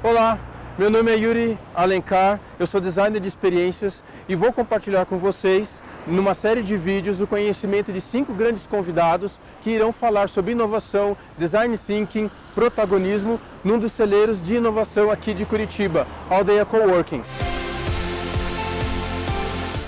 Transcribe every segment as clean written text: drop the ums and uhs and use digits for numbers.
Olá, meu nome é Yuri Alencar, eu sou designer de experiências e vou compartilhar com vocês, numa série de vídeos, o conhecimento de 5 grandes convidados que irão falar sobre inovação, design thinking, protagonismo, num dos celeiros de inovação aqui de Curitiba, a Aldeia Coworking.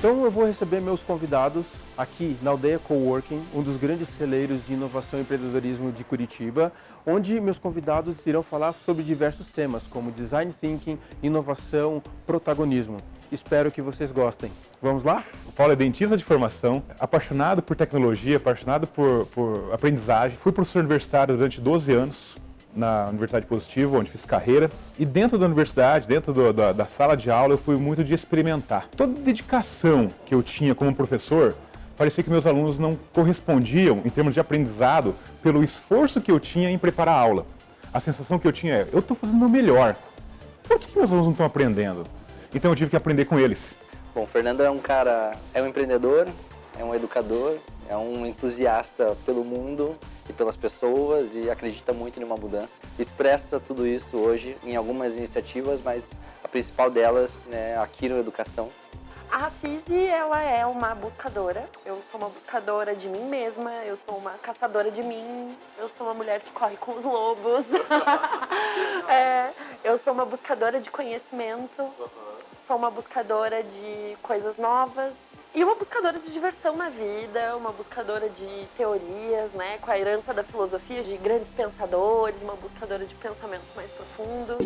Então eu vou receber meus convidados aqui na Aldeia Coworking, um dos grandes celeiros de inovação e empreendedorismo de Curitiba, onde meus convidados irão falar sobre diversos temas, como design thinking, inovação, protagonismo. Espero que vocês gostem. Vamos lá? O Paulo é dentista de formação, apaixonado por tecnologia, apaixonado por aprendizagem. Fui professor universitário durante 12 anos na Universidade Positivo, onde fiz carreira. E dentro da universidade, dentro da sala de aula, eu fui muito de experimentar. Toda a dedicação que eu tinha como professor, parecia que meus alunos não correspondiam, em termos de aprendizado, pelo esforço que eu tinha em preparar a aula. A sensação que eu tinha é, eu estou fazendo o meu melhor. Por que meus alunos não estão aprendendo? Então eu tive que aprender com eles. Bom, o Fernando é um empreendedor, é um educador, é um entusiasta pelo mundo e pelas pessoas e acredita muito em uma mudança. Expressa tudo isso hoje em algumas iniciativas, mas a principal delas é a Quiro Educação. A Fisi, ela é uma buscadora. Eu sou uma buscadora de mim mesma, eu sou uma caçadora de mim, eu sou uma mulher que corre com os lobos. Eu sou uma buscadora de conhecimento, sou uma buscadora de coisas novas e uma buscadora de diversão na vida, uma buscadora de teorias, né, com a herança da filosofia, de grandes pensadores, uma buscadora de pensamentos mais profundos.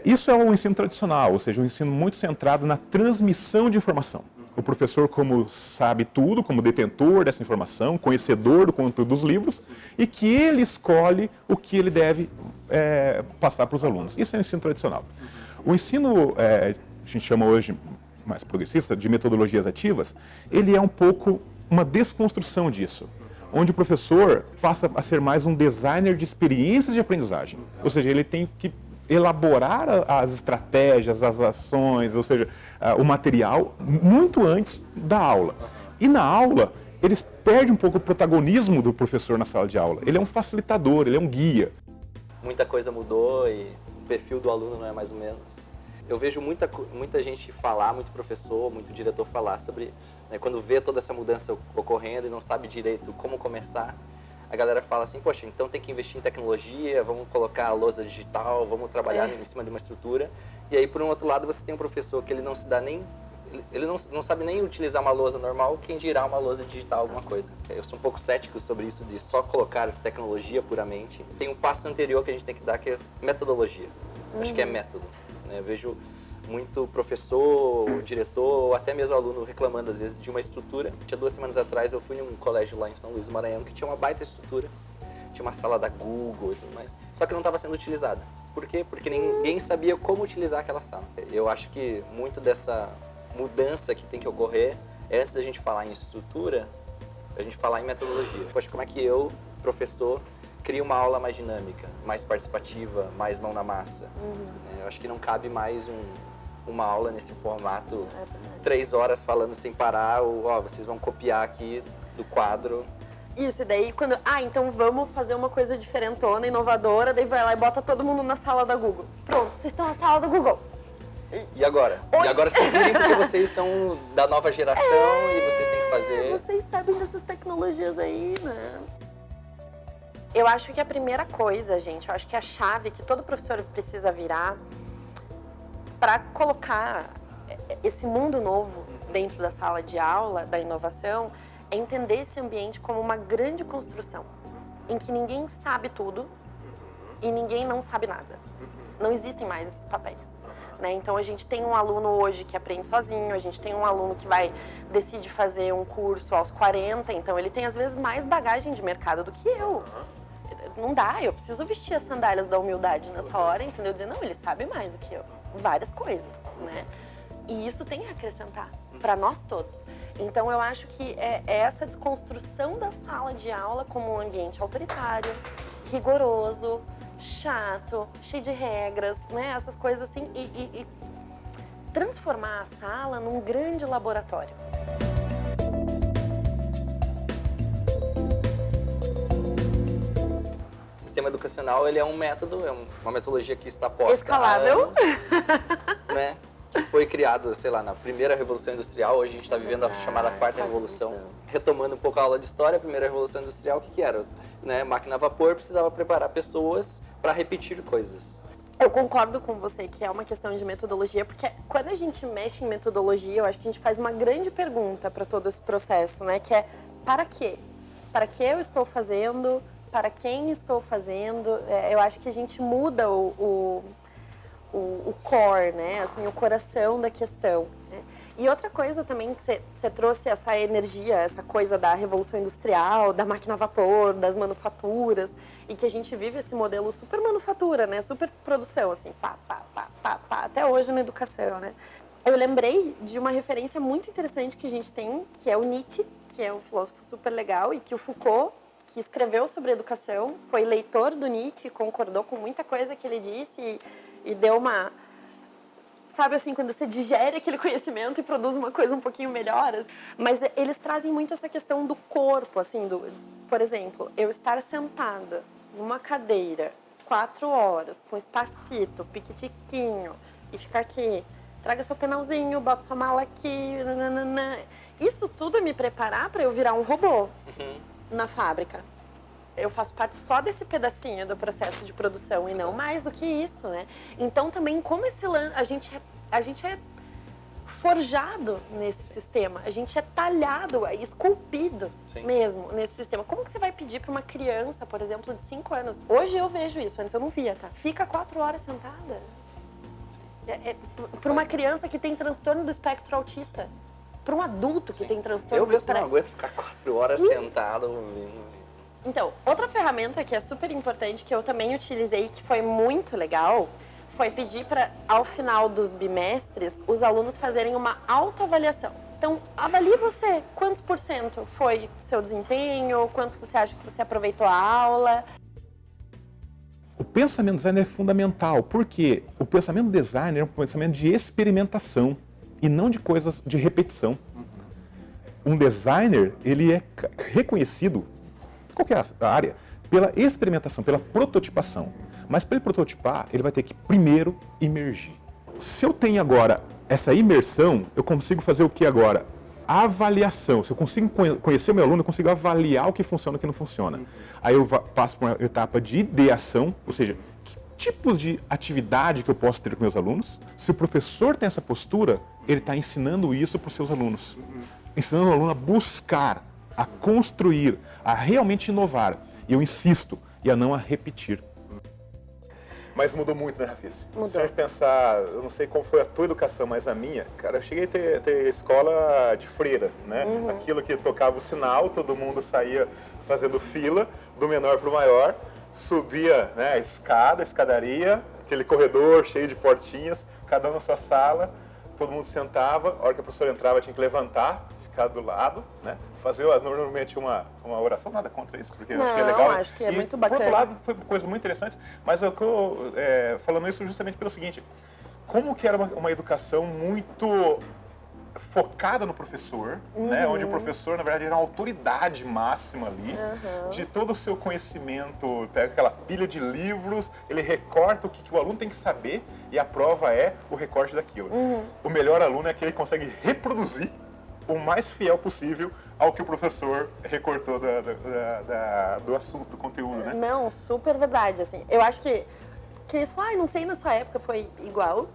Isso é um ensino tradicional, ou seja, um ensino muito centrado na transmissão de informação. O professor, como sabe tudo, como detentor dessa informação, conhecedor do conteúdo dos livros, e que ele escolhe o que ele deve passar para os alunos. Isso é o ensino tradicional. O ensino, a gente chama hoje, mais progressista, de metodologias ativas, ele é um pouco uma desconstrução disso, onde o professor passa a ser mais um designer de experiências de aprendizagem. Ou seja, ele tem que elaborar as estratégias, as ações, ou seja, o material muito antes da aula. E na aula, eles perdem um pouco o protagonismo do professor na sala de aula. Ele é um facilitador, ele é um guia. Muita coisa mudou e o perfil do aluno não é mais o mesmo. Eu vejo muita gente falar, muito professor, muito diretor falar sobre, né, quando vê toda essa mudança ocorrendo e não sabe direito como começar, a galera fala assim, poxa, então tem que investir em tecnologia, vamos colocar a lousa digital, vamos trabalhar em cima de uma estrutura. E aí, por um outro lado, você tem um professor que ele não se dá nem... Ele não sabe nem utilizar uma lousa normal, quem dirá uma lousa digital, alguma coisa. Eu sou um pouco cético sobre isso de só colocar tecnologia puramente. Tem um passo anterior que a gente tem que dar, que é metodologia. Acho que é método, né? Eu vejo muito professor, diretor, ou até mesmo aluno reclamando às vezes de uma estrutura. Tinha 2 semanas atrás eu fui num colégio lá em São Luís do Maranhão que tinha uma baita estrutura, tinha uma sala da Google e tudo mais, só que não estava sendo utilizada. Por quê? Porque ninguém sabia como utilizar aquela sala. Eu acho que muito dessa mudança que tem que ocorrer é, antes da gente falar em estrutura, a gente falar em metodologia. Poxa, como é que eu, professor, crio uma aula mais dinâmica, mais participativa, mais mão na massa? Eu acho que não cabe mais uma aula nesse formato, 3 horas falando sem parar, ou vocês vão copiar aqui do quadro. Isso, e daí quando, então vamos fazer uma coisa diferentona, inovadora, daí vai lá e bota todo mundo na sala da Google. Pronto, vocês estão na sala da Google. E agora? Oi? E agora se virem porque vocês são da nova geração e vocês têm que fazer... Vocês sabem dessas tecnologias aí, né? Eu acho que a primeira coisa, gente, eu acho que a chave que todo professor precisa virar para colocar esse mundo novo dentro da sala de aula, da inovação, é entender esse ambiente como uma grande construção, em que ninguém sabe tudo e ninguém não sabe nada. Não existem mais esses papéis, né? Então a gente tem um aluno hoje que aprende sozinho, a gente tem um aluno que decide fazer um curso aos 40, então ele tem às vezes mais bagagem de mercado do que eu. Não dá, eu preciso vestir as sandálias da humildade nessa hora, entendeu? Dizer, não, ele sabe mais do que eu. Várias coisas, né? E isso tem a acrescentar para nós todos. Então, eu acho que é essa desconstrução da sala de aula como um ambiente autoritário, rigoroso, chato, cheio de regras, né? Essas coisas assim, e transformar a sala num grande laboratório. sistema educacional, ele é um método, uma metodologia que está posta Escalável. há anos, né? Que foi criado, sei lá, na primeira Revolução Industrial. Hoje a gente está vivendo a chamada Quarta Revolução. Retomando um pouco a aula de história, a primeira Revolução Industrial, o que era? Né? Máquina a vapor precisava preparar pessoas para repetir coisas. Eu concordo com você que é uma questão de metodologia, porque quando a gente mexe em metodologia, eu acho que a gente faz uma grande pergunta para todo esse processo, né? Que é, para quê? Para que eu estou fazendo? Para quem estou fazendo? Eu acho que a gente muda o core, né? Assim, o coração da questão, né? E outra coisa também que você trouxe essa energia, essa coisa da Revolução Industrial, da máquina a vapor, das manufaturas, e que a gente vive esse modelo super manufatura, né? Super produção, assim, pá, até hoje na educação, né? Eu lembrei de uma referência muito interessante que a gente tem, que é o Nietzsche, que é um filósofo super legal, e que o Foucault, que escreveu sobre educação, foi leitor do Nietzsche, concordou com muita coisa que ele disse e deu uma... Sabe assim, quando você digere aquele conhecimento e produz uma coisa um pouquinho melhor. Assim. Mas eles trazem muito essa questão do corpo, assim, por exemplo, eu estar sentada numa cadeira 4 horas, com espacito, piquitiquinho, e ficar aqui, traga seu penalzinho, bota sua mala aqui, nananana. Isso tudo é me preparar para eu virar um robô na fábrica. Eu faço parte só desse pedacinho do processo de produção e não mais do que isso, né? Então também como a gente é forjado nesse sistema, a gente é talhado, esculpido mesmo nesse sistema. Como que você vai pedir para uma criança, por exemplo, de 5 anos? Hoje eu vejo isso, antes eu não via, tá? Fica 4 horas sentada. Para uma criança que tem transtorno do espectro autista, para um adulto que tem transtorno do espectro... Eu mesmo não aguento ficar 4 horas sentado ouvindo. Então, outra ferramenta que é super importante, que eu também utilizei, que foi muito legal, foi pedir para, ao final dos bimestres, os alunos fazerem uma autoavaliação. Então, avalie você, quantos % foi o seu desempenho, quanto você acha que você aproveitou a aula. O pensamento designer é fundamental, porque o pensamento designer é um pensamento de experimentação e não de coisas de repetição. Um designer, ele é reconhecido qualquer área, pela experimentação, pela prototipação. Mas para ele prototipar, ele vai ter que primeiro imergir. Se eu tenho agora essa imersão, eu consigo fazer o que agora? A avaliação. Se eu consigo conhecer o meu aluno, eu consigo avaliar o que funciona e o que não funciona. Aí eu passo para uma etapa de ideação, ou seja, que tipos de atividade que eu posso ter com meus alunos. Se o professor tem essa postura, ele está ensinando isso para os seus alunos. Ensinando o aluno a buscar, a construir, a realmente inovar. E eu insisto, e a não a repetir. Mas mudou muito, né, Rafiz? Mudou. Se a gente pensar, eu não sei como foi a tua educação, mas a minha, cara, eu cheguei a ter escola de freira, né? Aquilo que tocava o sinal, todo mundo saía fazendo fila, do menor para o maior, subia, né, a escada, a escadaria, aquele corredor cheio de portinhas, cada um na sua sala, todo mundo sentava, a hora que a professora entrava tinha que levantar, ficar do lado, né? Fazer normalmente uma oração, nada contra isso, porque eu acho que é legal. Acho que é muito bacana. Por outro lado, foi coisa muito interessante, mas eu estou falando isso justamente pelo seguinte, como que era uma educação muito focada no professor, né? Onde o professor, na verdade, era uma autoridade máxima ali, de todo o seu conhecimento, pega aquela pilha de livros, ele recorta o que o aluno tem que saber e a prova é o recorte daquilo. O melhor aluno é aquele que consegue reproduzir o mais fiel possível ao que o professor recortou do assunto, do conteúdo, né? Não, super verdade, assim. Eu acho que eles falam, não sei, na sua época foi igual.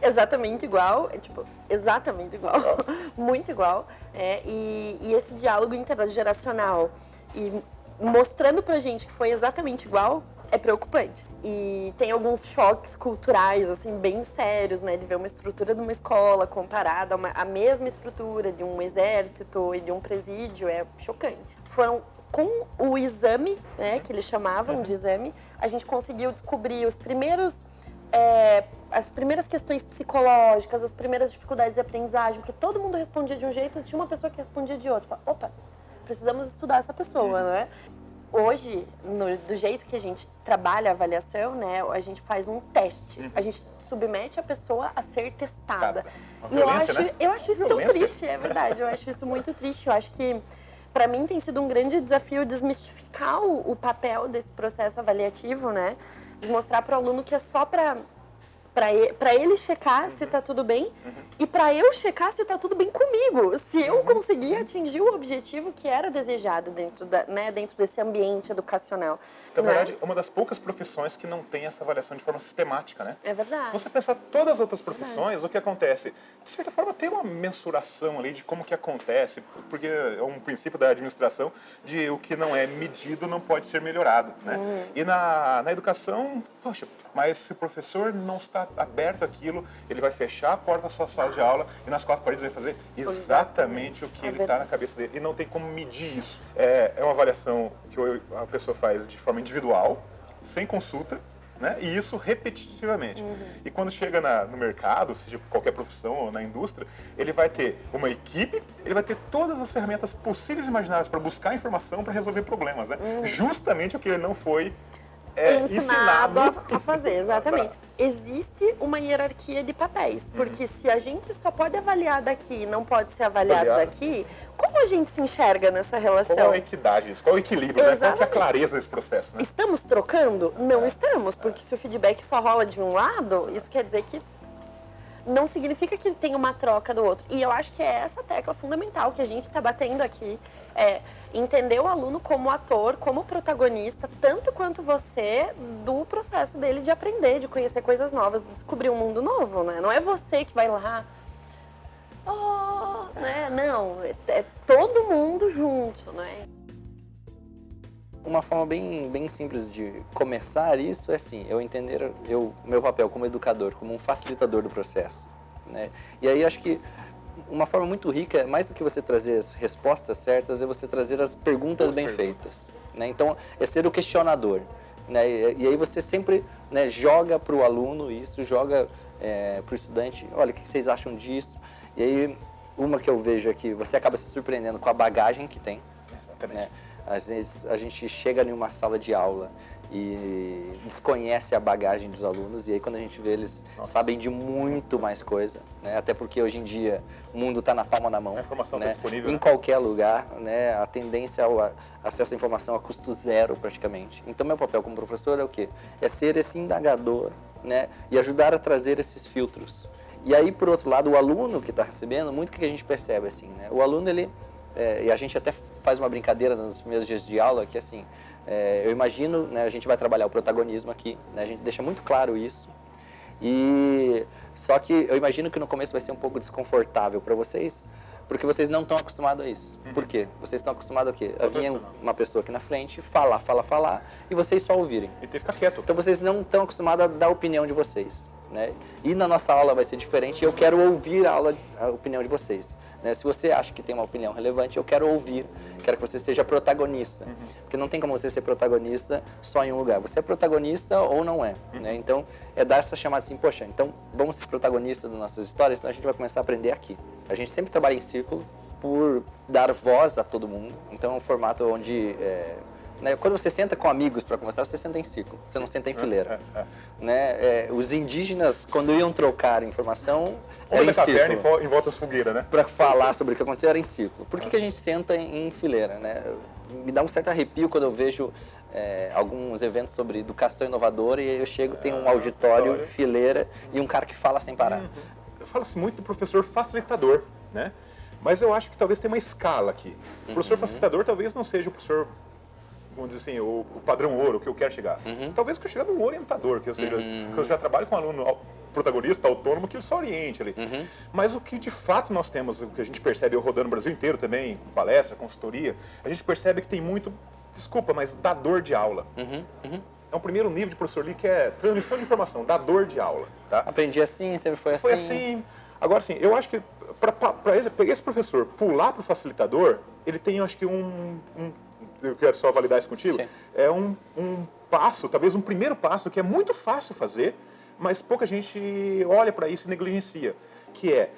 Exatamente igual, tipo, exatamente igual, muito igual. E esse diálogo intergeracional e mostrando pra gente que foi exatamente igual, é preocupante. E tem alguns choques culturais, assim, bem sérios, né? De ver uma estrutura de uma escola comparada à mesma estrutura de um exército e de um presídio, é chocante. Com o exame, né, que eles chamavam de exame, a gente conseguiu descobrir as primeiras questões psicológicas, as primeiras dificuldades de aprendizagem, porque todo mundo respondia de um jeito e tinha uma pessoa que respondia de outro. Opa, precisamos estudar essa pessoa, né? Hoje, do jeito que a gente trabalha a avaliação, né, a gente faz um teste. A gente submete a pessoa a ser testada. Uma violência, né? Eu acho isso tão triste, é verdade. Eu acho isso muito triste. Eu acho que para mim tem sido um grande desafio desmistificar o papel desse processo avaliativo, né? De mostrar para o aluno que é só para ele checar se está tudo bem e para eu checar se está tudo bem comigo, se eu conseguir atingir o objetivo que era desejado dentro desse ambiente educacional. Na verdade, é uma das poucas profissões que não tem essa avaliação de forma sistemática, né? É verdade. Se você pensar todas as outras profissões, o que acontece? De certa forma, tem uma mensuração ali de como que acontece, porque é um princípio da administração de o que não é medido não pode ser melhorado, né? E na educação, poxa, mas se o professor não está aberto àquilo, ele vai fechar a porta da sua sala de aula e nas 4 paredes vai fazer exatamente o que ele está na cabeça dele. E não tem como medir isso. É uma avaliação que a pessoa faz de forma individual, sem consulta, né? E isso repetitivamente. E quando chega no mercado, seja qualquer profissão ou na indústria, ele vai ter uma equipe, ele vai ter todas as ferramentas possíveis e imagináveis para buscar informação, para resolver problemas, né? Justamente o que ele não foi ensinado a fazer, exatamente. Existe uma hierarquia de papéis, porque se a gente só pode avaliar daqui e não pode ser avaliado daqui, como a gente se enxerga nessa relação? Qual a equidade, qual o equilíbrio, né? Qual que é a clareza desse processo, né? Estamos trocando? Não estamos, porque se o feedback só rola de um lado, isso quer dizer que não significa que tem uma troca do outro. E eu acho que é essa tecla fundamental que a gente está batendo aqui, entender o aluno como ator, como protagonista, tanto quanto você, do processo dele de aprender, de conhecer coisas novas, de descobrir um mundo novo, né? Não é você que vai lá, né? Não, é todo mundo junto, né? Uma forma bem simples de começar isso é assim, eu entender meu papel como educador, como um facilitador do processo, né? E aí acho que uma forma muito rica, mais do que você trazer as respostas certas, é você trazer as perguntas bem feitas, né? Então, é ser o questionador, né? E aí você sempre, né, joga para o aluno isso, joga para o estudante, olha, o que vocês acham disso? E aí, uma que eu vejo é que você acaba se surpreendendo com a bagagem que tem. Exatamente. Né? Às vezes a gente chega em uma sala de aula e desconhece a bagagem dos alunos e aí quando a gente vê eles sabem de muito mais coisa, né? Até porque hoje em dia o mundo está na palma da mão. A informação está né? disponível. Em qualquer lugar, né? A tendência ao acesso à informação a custo zero praticamente. Então meu papel como professor é o quê? É ser esse indagador, né? E ajudar a trazer esses filtros. E aí, por outro lado, o aluno que está recebendo, muito que a gente percebe assim, né? O aluno, ele... e a gente até faz uma brincadeira nos primeiros dias de aula, que assim, eu imagino, né, a gente vai trabalhar o protagonismo aqui, né, a gente deixa muito claro isso, só que eu imagino que no começo vai ser um pouco desconfortável para vocês, porque vocês não estão acostumados a isso. Por quê? Vocês estão acostumados a quê? A vir uma pessoa aqui na frente, falar, e vocês só ouvirem. E ter que ficar quieto. Então vocês não estão acostumados a dar a opinião de vocês, né? E na nossa aula vai ser diferente, eu quero ouvir a opinião de vocês. Né? Se você acha que tem uma opinião relevante, eu quero ouvir, quero que você seja protagonista. Porque não tem como você ser protagonista só em um lugar. Você é protagonista ou não é. Né? Então, é dar essa chamada assim, poxa, então vamos ser protagonistas das nossas histórias, então a gente vai começar a aprender aqui. A gente sempre trabalha em círculo por dar voz a todo mundo. Então, é um formato onde... né? Quando você senta com amigos para conversar, você senta em círculo, você não senta em fileira. Né? Os indígenas, quando iam trocar informação, era em círculo. Em volta das fogueiras, né? Para falar sobre o que aconteceu, era em círculo. Por que a gente senta em fileira? Né? Me dá um certo arrepio quando eu vejo alguns eventos sobre educação inovadora e eu chego, tem um auditório, fileira e um cara que fala sem parar. Fala-se muito do professor facilitador, né? Mas eu acho que talvez tenha uma escala aqui. O professor facilitador talvez não seja o professor, vamos dizer assim, o padrão ouro que eu quero chegar. Talvez eu quero chegar num orientador, que eu já trabalho com um aluno protagonista, autônomo, que só oriente ali. Mas o que de fato nós temos, o que a gente percebe, eu rodando o Brasil inteiro também, com palestra, consultoria, a gente percebe que tem muito, desculpa, mas dador de aula. É um primeiro nível de professor ali que é transmissão de informação, dador de aula. Tá? Aprendi assim, sempre foi assim. Foi assim. Agora sim, eu acho que para esse professor pular para o facilitador, ele tem, eu acho que eu quero só validar isso contigo, Sim. é um passo, talvez um primeiro passo que é muito fácil fazer, mas pouca gente olha para isso e negligencia, que é,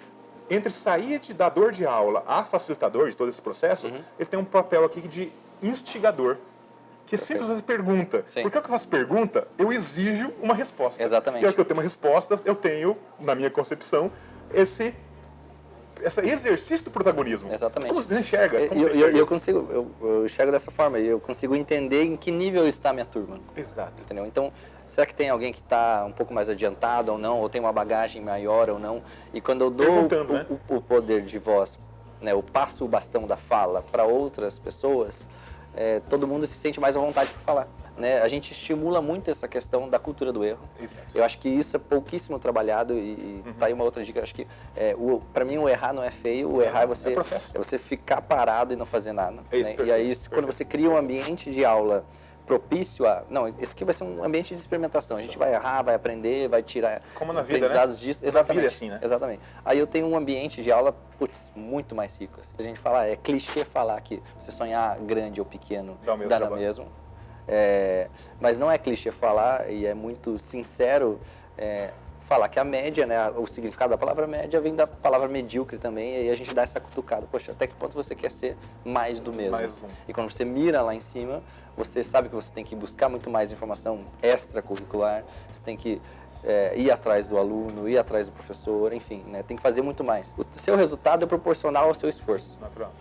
entre sair de dador de aula a facilitador de todo esse processo, ele tem um papel aqui de instigador, que simplesmente pergunta. Sim. Porque eu faço pergunta, eu exijo uma resposta. Exatamente. E a hora que eu tenho uma resposta, eu tenho, na minha concepção, esse exercício do protagonismo. Exatamente. Como você enxerga? Como Eu, você eu, enxerga eu isso? consigo, eu enxergo dessa forma, eu consigo entender em que nível está a minha turma. Exato. Entendeu? Então, será que tem alguém que está um pouco mais adiantado ou não, ou tem uma bagagem maior ou não? E quando eu dou Perguntando, né? o poder de voz, né, eu passo o bastão da fala para outras pessoas, todo mundo se sente mais à vontade para falar. Né? A gente estimula muito essa questão da cultura do erro. Exato. Eu acho que isso é pouquíssimo trabalhado e tá aí uma outra dica. Eu acho que, para mim, o errar não é feio, o errar é você ficar parado e não fazer nada. É isso, né? perfeito, E aí, quando perfeito. você cria um ambiente de aula propício a... Não, esse aqui vai ser um ambiente de experimentação. A gente vai errar, vai aprender, vai tirar Como na vida, aprendizados né? disso. Na Exatamente. vida é assim, né? Exatamente. Aí eu tenho um ambiente de aula, putz, muito mais rico. Assim. A gente fala, é clichê falar que você sonhar grande ou pequeno Dá o mesmo dá no trabalho. mesmo. Mas não é clichê falar, e é muito sincero falar que a média, né, o significado da palavra média vem da palavra medíocre também, e aí a gente dá essa cutucada. Poxa, até que ponto você quer ser mais do mesmo? Mais um. E quando você mira lá em cima, você sabe que você tem que buscar muito mais informação extracurricular, você tem que ir atrás do aluno, ir atrás do professor, enfim, né, tem que fazer muito mais. O seu resultado é proporcional ao seu esforço. Natural.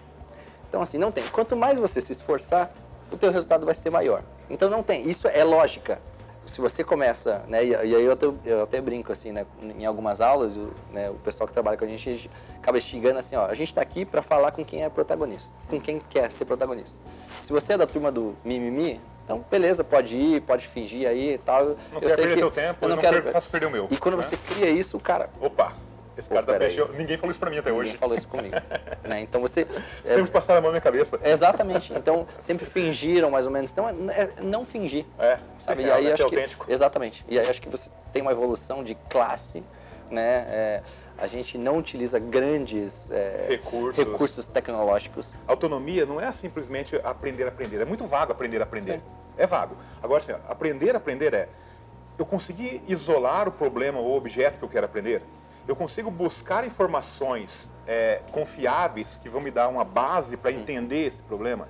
Então, assim, não tem. Quanto mais você se esforçar, o teu resultado vai ser maior. Então, não tem. Isso é lógica. Se você começa, né, e aí eu até brinco, assim, né, em algumas aulas, né, o pessoal que trabalha com a gente acaba instigando assim, ó, a gente está aqui para falar com quem é protagonista, com quem quer ser protagonista. Se você é da turma do mimimi, então, beleza, pode ir, pode fingir aí e tal. Não quero perder teu tempo, eu não faço perder o meu. E quando né? você cria isso, o cara... Opa, esse cara tá peraí. mexendo. Ninguém falou isso pra mim até hoje. Ninguém falou isso comigo. Né? Então você... Sempre passaram a mão na minha cabeça. Exatamente. Então, sempre fingiram, mais ou menos. Então, não fingir. Sabe? Ser E real, aí, né? acho Ser que, autêntico. exatamente. E aí, acho que você tem uma evolução de classe, né? A gente não utiliza grandes recursos tecnológicos. Autonomia não é simplesmente aprender a aprender. É muito vago aprender a aprender. É vago. Agora, assim, aprender a aprender eu conseguir isolar o problema ou objeto que eu quero aprender. Eu consigo buscar informações confiáveis que vão me dar uma base para entender esse problema.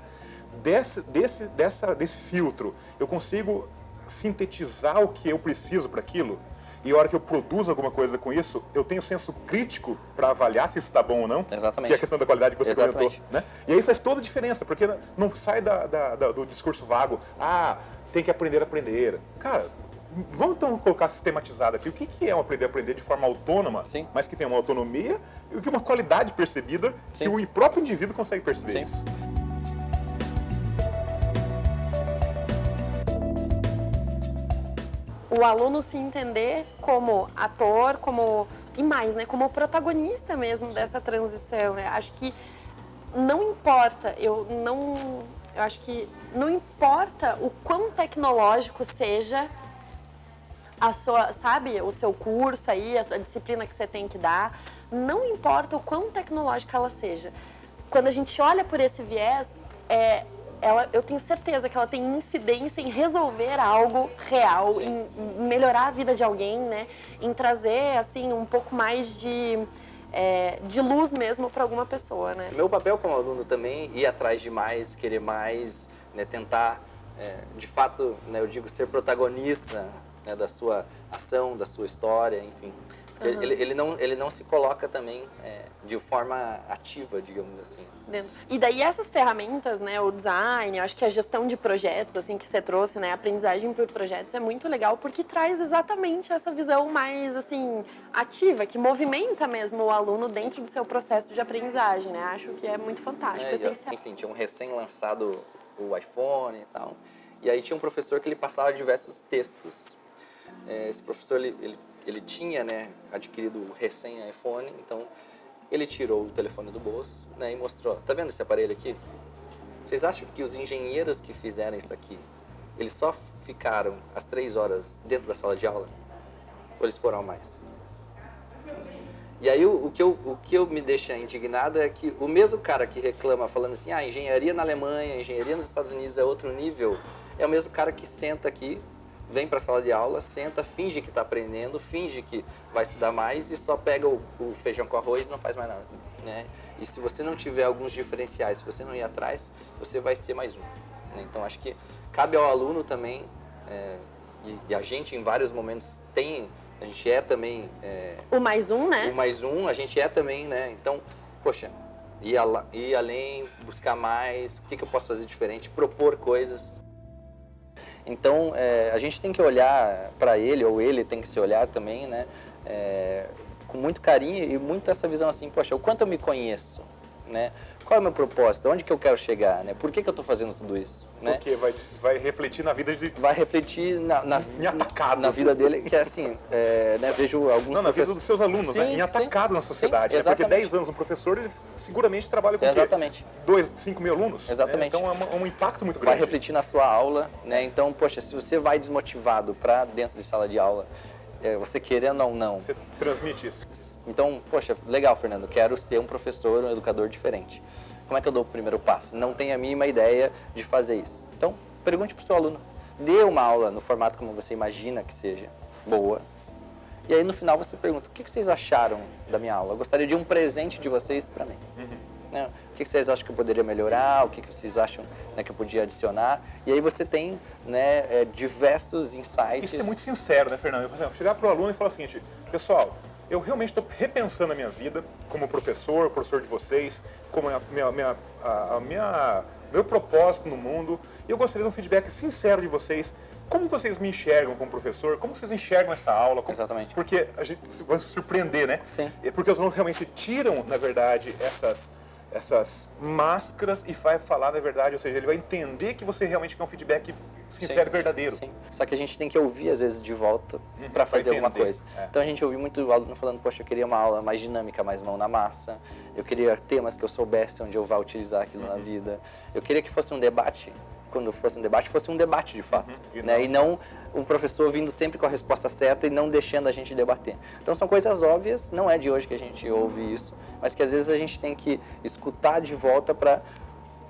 Desse filtro, eu consigo sintetizar o que eu preciso para aquilo. E a hora que eu produzo alguma coisa com isso, eu tenho senso crítico para avaliar se isso está bom ou não. Exatamente. Que é a questão da qualidade que você Exatamente. comentou. Né? E aí faz toda a diferença, porque não sai do discurso vago. Ah, tem que aprender a aprender. Cara, vamos então colocar sistematizado aqui. O que é um aprender a aprender de forma autônoma, Sim. mas que tem uma autonomia e uma qualidade percebida Sim. que o próprio indivíduo consegue perceber Sim. isso. O aluno se entender como ator, e mais, né, como protagonista mesmo dessa transição. Né? Acho que não importa, eu acho que não importa o quão tecnológico seja a sua, sabe, o seu curso aí, a disciplina que você tem que dar, não importa o quão tecnológica ela seja. Quando a gente olha por esse viés, eu tenho certeza que ela tem incidência em resolver algo real, em melhorar a vida de alguém, né? Em trazer, assim, um pouco mais de luz mesmo para alguma pessoa, né? Meu papel como aluno também ir atrás de mais, querer mais, né, tentar, de fato, né, eu digo, ser protagonista, né, da sua ação, da sua história, enfim. Ele não se coloca também de forma ativa, digamos assim. E daí essas ferramentas, né, o design, eu acho que a gestão de projetos, assim, que você trouxe, né, a aprendizagem por projetos é muito legal porque traz exatamente essa visão mais, assim, ativa, que movimenta mesmo o aluno dentro do seu processo de aprendizagem, né? Acho que é muito fantástico, essencial. Enfim, tinha um recém-lançado o iPhone e tal, e aí tinha um professor que ele passava diversos textos. Esse professor, ele tinha, né, adquirido o recém-iPhone, então ele tirou o telefone do bolso, né, e mostrou, tá vendo esse aparelho aqui? Vocês acham que os engenheiros que fizeram isso aqui, eles só ficaram as 3 horas dentro da sala de aula? Ou eles foram a mais? E aí o que eu me deixa indignado é que o mesmo cara que reclama falando assim, engenharia na Alemanha, engenharia nos Estados Unidos é outro nível, é o mesmo cara que senta aqui, vem para a sala de aula, senta, finge que está aprendendo, finge que vai estudar mais e só pega o feijão com arroz e não faz mais nada, né? E se você não tiver alguns diferenciais, se você não ir atrás, você vai ser mais um. Né? Então, acho que cabe ao aluno também, e a gente em vários momentos a gente é também... o mais um, né? O mais um, a gente é também, né? Então, poxa, ir além, buscar mais, o que eu posso fazer diferente, propor coisas. Então, a gente tem que olhar para ele, ou ele tem que se olhar também, né? Com muito carinho e muito essa visão assim, poxa, o quanto eu me conheço, né? Qual é o meu propósito? Onde que eu quero chegar, né? Por que eu estou fazendo tudo isso, né? Porque vai refletir na vida de... Vai refletir Em atacado. na vida dele, que é assim, né? Vejo alguns Não, na vida dos seus alunos, né? Sim, Em atacado na sociedade. sim, Né? Porque exatamente. 10 anos um professor, ele seguramente trabalha com Exatamente. 5 mil alunos. Exatamente. Né? Então é um impacto muito Vai grande. refletir na sua aula, né? Então, poxa, se você vai desmotivado para dentro de sala de aula, você querendo ou não. Você transmite isso. Então, poxa, legal, Fernando, quero ser um professor, um educador diferente. Como é que eu dou o primeiro passo? Não tenho a mínima ideia de fazer isso. Então, pergunte para o seu aluno. Dê uma aula no formato como você imagina que seja, boa. E aí, no final, você pergunta, o que vocês acharam da minha aula? Eu gostaria de um presente de vocês para mim. Né? O que vocês acham que eu poderia melhorar? O que vocês acham, né, que eu podia adicionar? E aí você tem, né, diversos insights. Isso é muito sincero, né, Fernando? Por exemplo, chegar para o aluno e falar o seguinte, pessoal, eu realmente estou repensando a minha vida como professor de vocês, como meu propósito no mundo, e eu gostaria de um feedback sincero de vocês. Como vocês me enxergam como professor? Como vocês enxergam essa aula? Exatamente. Porque a gente vai se surpreender, né? Sim. É porque os alunos realmente tiram, na verdade, essas máscaras e vai falar na verdade, ou seja, ele vai entender que você realmente quer um feedback sincero e verdadeiro. Sim. Só que a gente tem que ouvir, às vezes, de volta para fazer pra alguma entender. coisa. É. Então a gente ouve muito o aluno falando, poxa, eu queria uma aula mais dinâmica, mais mão na massa. Eu queria temas que eu soubesse onde eu vou utilizar aquilo na vida. Eu queria que fosse um debate, quando fosse um debate de fato. E não um professor vindo sempre com a resposta certa e não deixando a gente debater. Então são coisas óbvias, não é de hoje que a gente ouve isso, mas que às vezes a gente tem que escutar de volta para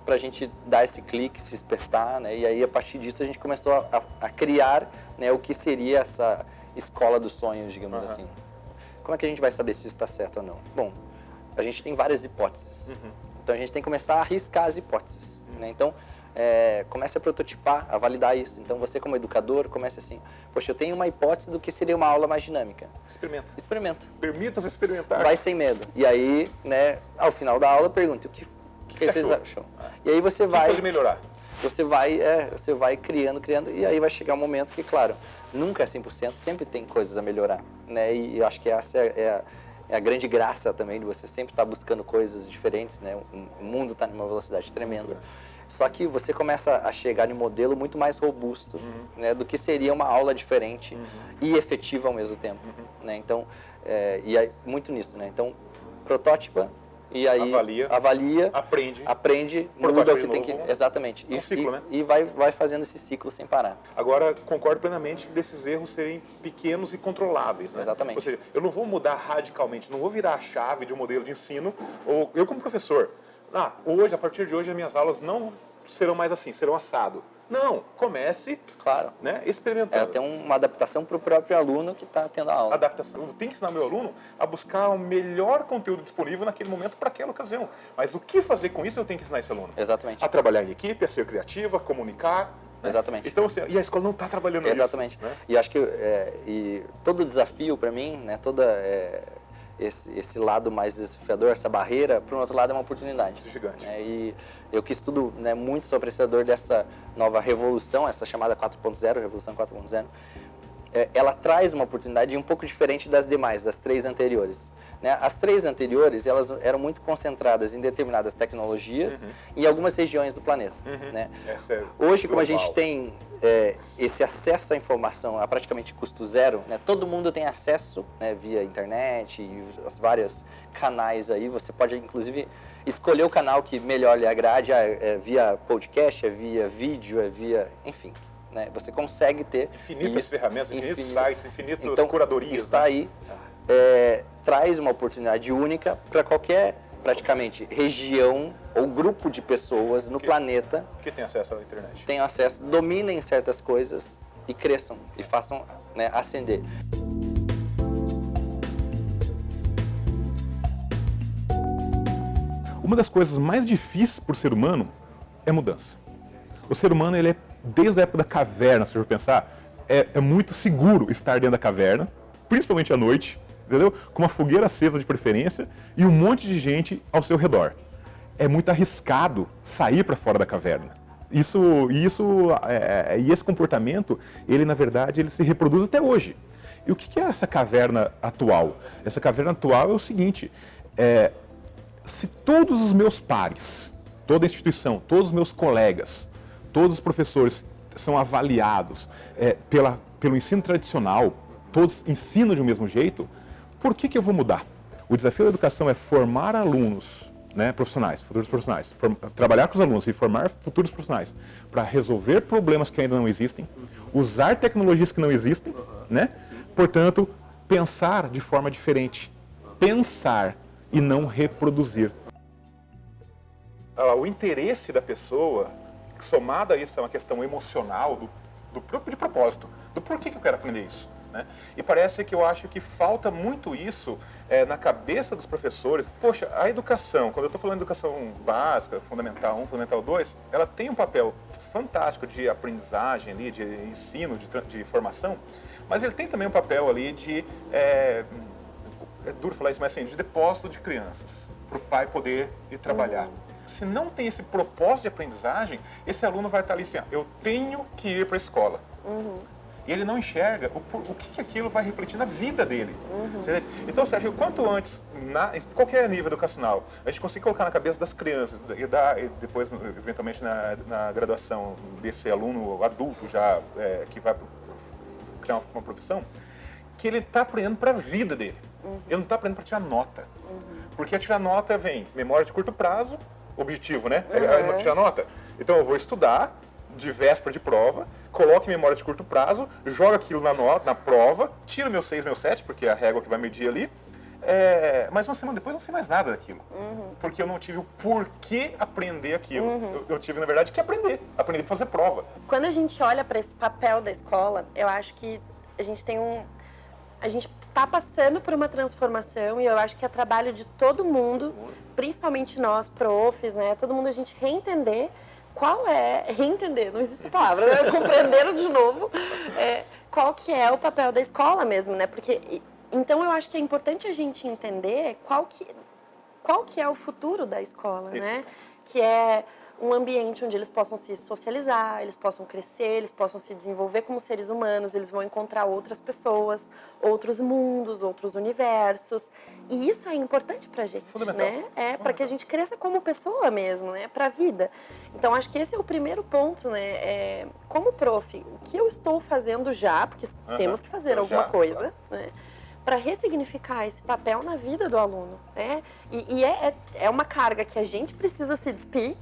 a gente dar esse clique, se despertar, né? E aí a partir disso a gente começou a criar, né, o que seria essa escola dos sonhos, digamos assim. Como é que a gente vai saber se isso está certo ou não? Bom, a gente tem várias hipóteses. Então a gente tem que começar a arriscar as hipóteses, né? Então comece a prototipar, a validar isso. Então você como educador comece assim, poxa, eu tenho uma hipótese do que seria uma aula mais dinâmica. Experimenta. Permita-se experimentar. Vai sem medo. E aí, né, ao final da aula pergunte o que vocês acham. E aí você vai... pode melhorar. Você vai criando, e aí vai chegar um momento que, claro, nunca é 100%, sempre tem coisas a melhorar, né? E eu acho que essa é a grande graça também de você sempre estar buscando coisas diferentes, né? O mundo está numa velocidade tremenda. Só que você começa a chegar em um modelo muito mais robusto, né, do que seria uma aula diferente e efetiva ao mesmo tempo, né? Então, e aí, muito nisso, né? Então, protótipa e aí avalia, aprende, muda o que tem que... Exatamente. Um ciclo, né? E vai fazendo esse ciclo sem parar. Agora, concordo plenamente desses erros serem pequenos e controláveis, né? Exatamente. Ou seja, eu não vou mudar radicalmente, não vou virar a chave de um modelo de ensino, ou eu como professor, hoje, a partir de hoje, as minhas aulas não serão mais assim, serão assado. Não, comece, claro, né, experimentando. Tem uma adaptação para o próprio aluno que está tendo a aula. Adaptação. Eu tenho que ensinar meu aluno a buscar o melhor conteúdo disponível naquele momento para aquela ocasião. Mas o que fazer com isso eu tenho que ensinar esse aluno. Exatamente. A trabalhar em equipe, a ser criativo, a comunicar. Né? Exatamente. Então, assim, e a escola não está trabalhando nisso. Exatamente. Né? E acho que e todo desafio para mim, né, esse lado mais desafiador, essa barreira, por um outro lado é uma oportunidade. Isso é gigante. E eu que estudo, né, muito sou apreciador dessa nova revolução, essa chamada 4.0, Revolução 4.0, ela traz uma oportunidade um pouco diferente das demais, das 3 anteriores. Né? As 3 anteriores, elas eram muito concentradas em determinadas tecnologias em algumas regiões do planeta. Né? Hoje, como a gente tem esse acesso à informação a praticamente custo zero, né? Todo mundo tem acesso, né, via internet e os vários canais aí, você pode inclusive escolher o canal que melhor lhe agrade, via podcast, via vídeo, via, enfim. Né? Você consegue ter infinitas ferramentas, infinitos sites, infinitas curadorias. Está aí, traz uma oportunidade única para qualquer, praticamente, região ou grupo de pessoas no planeta que tem acesso à internet. Tem acesso, dominem certas coisas e cresçam e façam, né, ascender. Uma das coisas mais difíceis para o ser humano é mudança. O ser humano, ele é, desde a época da caverna, se você for pensar, é muito seguro estar dentro da caverna, principalmente à noite, entendeu? Com uma fogueira acesa de preferência e um monte de gente ao seu redor. É muito arriscado sair para fora da caverna. E esse comportamento, ele na verdade, ele se reproduz até hoje. E o que é essa caverna atual? Essa caverna atual é o seguinte, se todos os meus pares, toda a instituição, todos os meus colegas, todos os professores são avaliados pelo ensino tradicional, todos ensinam de um mesmo jeito, por que eu vou mudar? O desafio da educação é formar alunos, né, profissionais, futuros profissionais, trabalhar com os alunos e formar futuros profissionais para resolver problemas que ainda não existem, usar tecnologias que não existem, né? Portanto, pensar de forma diferente, pensar e não reproduzir. O interesse da pessoa, somado a isso, é uma questão emocional de propósito, do porquê que eu quero aprender isso. Né? E parece que eu acho que falta muito isso na cabeça dos professores. Poxa, a educação, quando eu estou falando de educação básica, Fundamental 1, Fundamental 2, ela tem um papel fantástico de aprendizagem, ali, de ensino, de formação, mas ele tem também um papel ali de, é duro falar isso, mas assim, de depósito de crianças, para o pai poder ir trabalhar. Se não tem esse propósito de aprendizagem, esse aluno vai estar ali assim, eu tenho que ir para a escola. E ele não enxerga o que aquilo vai refletir na vida dele. Então, Sérgio, quanto antes, em qualquer nível educacional, a gente conseguir colocar na cabeça das crianças e depois, eventualmente, na graduação desse aluno adulto já que vai criar uma profissão, que ele está aprendendo para a vida dele. Ele não está aprendendo para tirar nota. Porque a tirar nota vem memória de curto prazo, objetivo, né? Tirar nota. Então, eu vou estudar de véspera de prova, coloco em memória de curto prazo, jogo aquilo na prova, tiro meu 6, meu 7, porque é a régua que vai medir ali, mas uma semana depois não sei mais nada daquilo. Porque eu não tive o porquê aprender aquilo. Eu tive, na verdade, que aprender para fazer prova. Quando a gente olha para esse papel da escola, eu acho que a gente está passando por uma transformação e eu acho que é trabalho de todo mundo, principalmente nós, profs, né? Todo mundo, a gente reentender reentender, não existe palavra, né? Compreender de novo qual que é o papel da escola mesmo, né? Porque, então eu acho que é importante a gente entender qual que é o futuro da escola, né? Que é um ambiente onde eles possam se socializar, eles possam crescer, eles possam se desenvolver como seres humanos, eles vão encontrar outras pessoas, outros mundos, outros universos. E isso é importante pra gente, né? Para que a gente cresça como pessoa mesmo, né? Pra vida. Então, acho que esse é o primeiro ponto, né? Como prof, o que eu estou fazendo já, porque temos que fazer alguma coisa, né? Para ressignificar esse papel na vida do aluno, né? E é uma carga que a gente precisa se despir,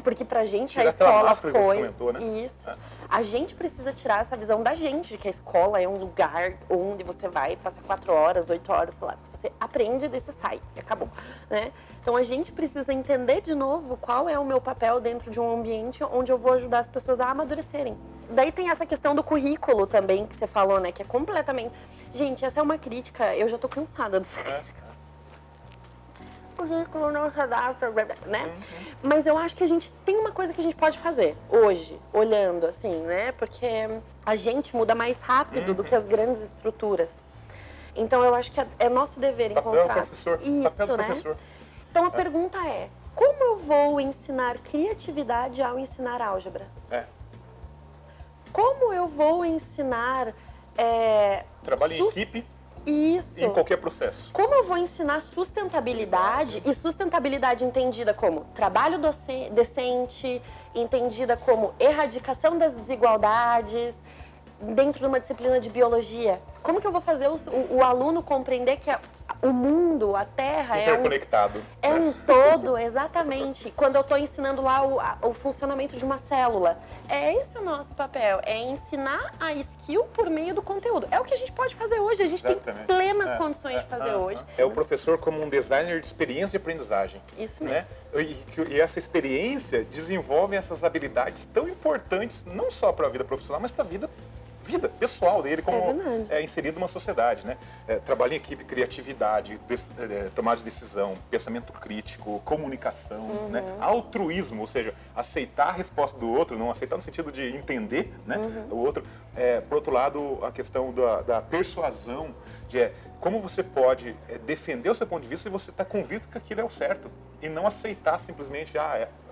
porque pra gente tirar a escola foi... Que você comentou, né? Isso. A gente precisa tirar essa visão da gente, de que a escola é um lugar onde você vai, passa 4 horas, 8 horas, sei lá, você aprende e daí você sai, e acabou, né? Então a gente precisa entender de novo qual é o meu papel dentro de um ambiente onde eu vou ajudar as pessoas a amadurecerem. Daí tem essa questão do currículo também, que você falou, né? Que é completamente... Gente, essa é uma crítica, eu já tô cansada dessa crítica. Currículo não se adapta, né? Mas eu acho que a gente tem uma coisa que a gente pode fazer hoje, olhando assim, né? Porque a gente muda mais rápido do que as grandes estruturas. Então eu acho que é nosso dever encontrar... Professor. Isso, Papel do né? professor. Então a pergunta é, como eu vou ensinar criatividade ao ensinar álgebra? Como eu vou ensinar... Trabalho em equipe. Isso. Em qualquer processo. Como eu vou ensinar sustentabilidade, e sustentabilidade entendida como trabalho decente, entendida como erradicação das desigualdades, dentro de uma disciplina de biologia? Como que eu vou fazer o aluno compreender que o mundo, a Terra interconectado, é um todo, exatamente. Quando eu estou ensinando lá o funcionamento de uma célula. Esse o nosso papel, é ensinar a skill por meio do conteúdo. É o que a gente pode fazer hoje, a gente tem plenas condições de fazer hoje. É o professor como um designer de experiência de aprendizagem. Isso mesmo. Né? E essa experiência desenvolve essas habilidades tão importantes, não só para a vida profissional, mas para a vida vida pessoal dele como verdade. inserido numa sociedade, né? Trabalho em equipe, criatividade, tomada de decisão, pensamento crítico, comunicação, né? Altruísmo, ou seja, aceitar a resposta do outro, não aceitar no sentido de entender, né? O outro. Por outro lado, a questão da persuasão, de como você pode defender o seu ponto de vista se você está convicto que aquilo é o certo e não aceitar simplesmente,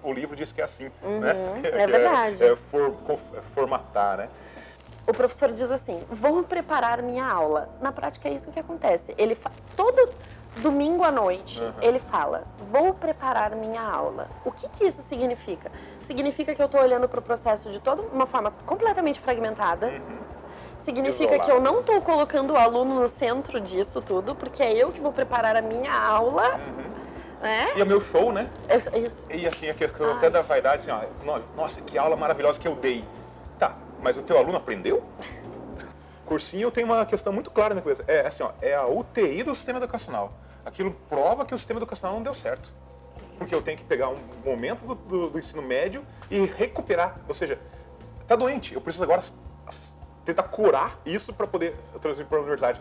o livro diz que é assim, né? É verdade. Formatar, né? O professor diz assim, vou preparar minha aula. Na prática é isso que acontece. Ele todo domingo à noite, ele fala, vou preparar minha aula. O que isso significa? Significa que eu estou olhando para o processo de uma forma completamente fragmentada. Significa que eu não estou colocando o aluno no centro disso tudo, porque é eu que vou preparar a minha aula. Né? E é o meu show, né? Isso. E assim, a questão até da vaidade, assim, nossa, que aula maravilhosa que eu dei. Tá, mas o teu aluno aprendeu? Cursinho tem uma questão muito clara na cabeça. É a UTI do sistema educacional. Aquilo prova que o sistema educacional não deu certo. Porque eu tenho que pegar um momento do ensino médio e recuperar. Ou seja, tá doente, eu preciso agora tentar curar isso para poder transmitir para a universidade.